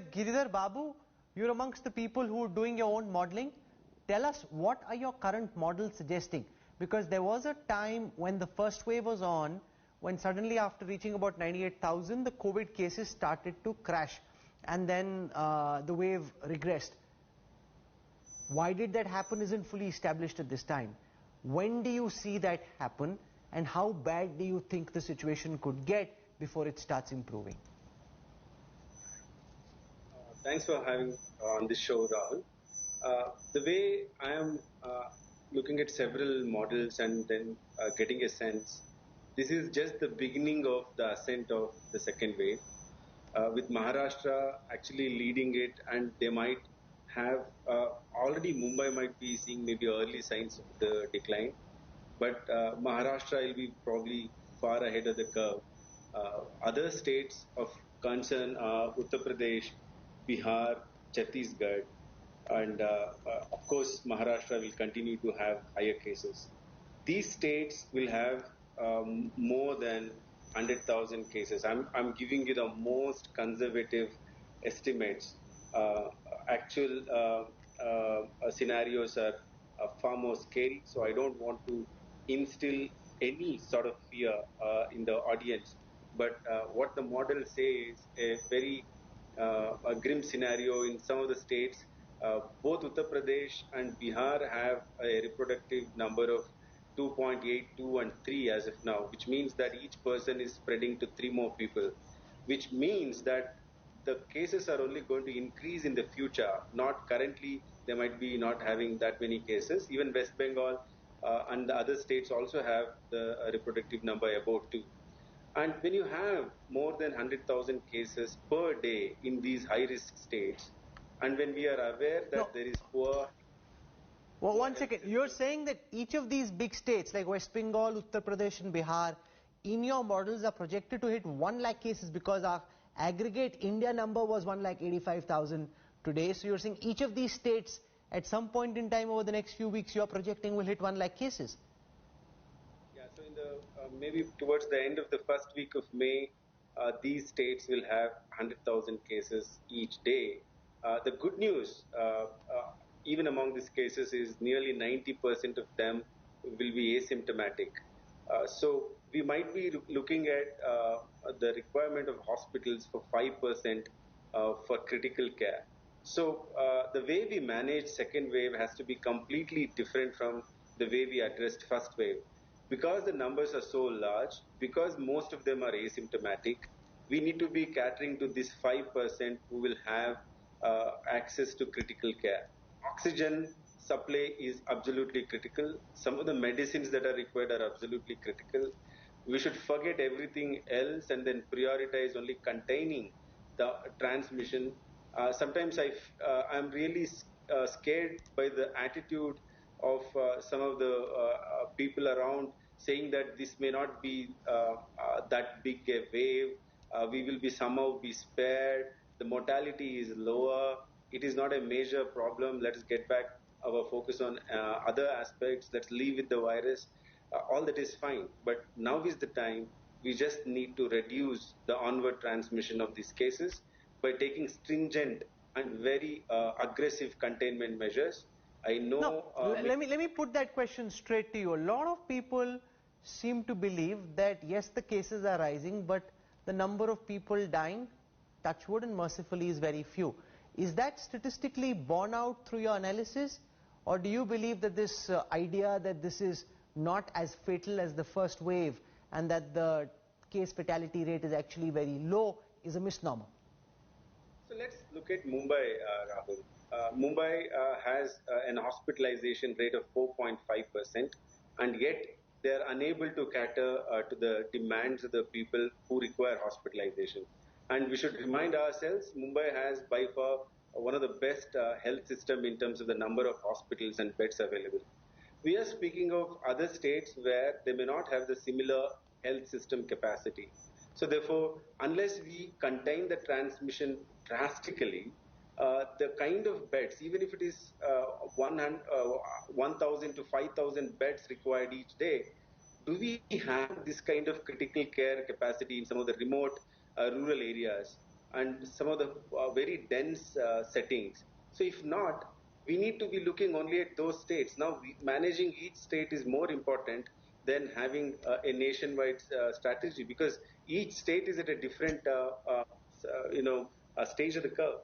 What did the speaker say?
Giridhar Babu, you're amongst the people who are doing your own modeling. Tell us, what are your current models suggesting? Because there was a time when the first wave was on, when suddenly after reaching about 98,000, the COVID cases started to crash, and then the wave regressed. Why did that happen isn't fully established at this time. When do you see that happen, and how bad do you think the situation could get before it starts improving? Thanks for having on this show, Rahul. The way I am looking at several models and then getting a sense, this is just the beginning of the ascent of the second wave, with Maharashtra actually leading it, and they might have already Mumbai might be seeing maybe early signs of the decline, but Maharashtra will be probably far ahead of the curve. Other states of concern are Uttar Pradesh, Bihar, Chhattisgarh, and of course Maharashtra will continue to have higher cases. These states will have more than 100,000 cases. I'm giving you the most conservative estimates. Actual scenarios are far more scary, so I don't want to instill any sort of fear in the audience. But what the model says, a very a grim scenario in some of the states. Both Uttar Pradesh and Bihar have a reproductive number of 2.8, 2 and 3 as of now, which means that each person is spreading to 3 more people, which means that the cases are only going to increase in the future. Not currently, they might be not having that many cases. Even West Bengal and the other states also have the reproductive number above 2. And when you have more than 100,000 cases per day in these high-risk states, and when we are aware that there is poor... Well, one second. You're saying that each of these big states like West Bengal, Uttar Pradesh and Bihar, in your models are projected to hit 1 lakh cases, because our aggregate India number was 1,85,000 today. So you're saying each of these states at some point in time over the next few weeks you're projecting will hit 1 lakh cases? Yeah, so in the maybe towards the end of the first week of May, these states will have 100,000 cases each day. The good news, even among these cases, is nearly 90% of them will be asymptomatic. So we might be looking at the requirement of hospitals for 5% for critical care. So the way we manage second wave has to be completely different from the way we addressed first wave. Because the numbers are so large, because most of them are asymptomatic, we need to be catering to this 5% who will have access to critical care. Oxygen supply is absolutely critical. Some of the medicines that are required are absolutely critical. We should forget everything else and then prioritize only containing the transmission. Sometimes I'm really scared by the attitude of some of the people around, saying that this may not be that big a wave. We will be somehow be spared. The mortality is lower. It is not a major problem. Let us get back our focus on other aspects. Let's live with the virus. All that is fine. But now is the time. We just need to reduce the onward transmission of these cases by taking stringent and very aggressive containment measures. I know. No, let me put that question straight to you. A lot of people seem to believe that yes, the cases are rising, but the number of people dying, touch wood and mercifully, is very few. Is that statistically borne out through your analysis, or do you believe that this idea that this is not as fatal as the first wave and that the case fatality rate is actually very low is a misnomer? So let's look at Mumbai, Rahul. Mumbai has an hospitalization rate of 4.5%, and yet they are unable to cater to the demands of the people who require hospitalization. And we should remind ourselves, Mumbai has by far one of the best health system in terms of the number of hospitals and beds available. We are speaking of other states where they may not have the similar health system capacity. So therefore, unless we contain the transmission drastically, the kind of beds, even if it is 1,000 to 5,000 beds required each day, do we have this kind of critical care capacity in some of the remote rural areas? and some of the very dense settings. So if not, we need to be looking only at those states. Now, managing each state is more important than having a nationwide strategy, because each state is at a different, stage of the curve.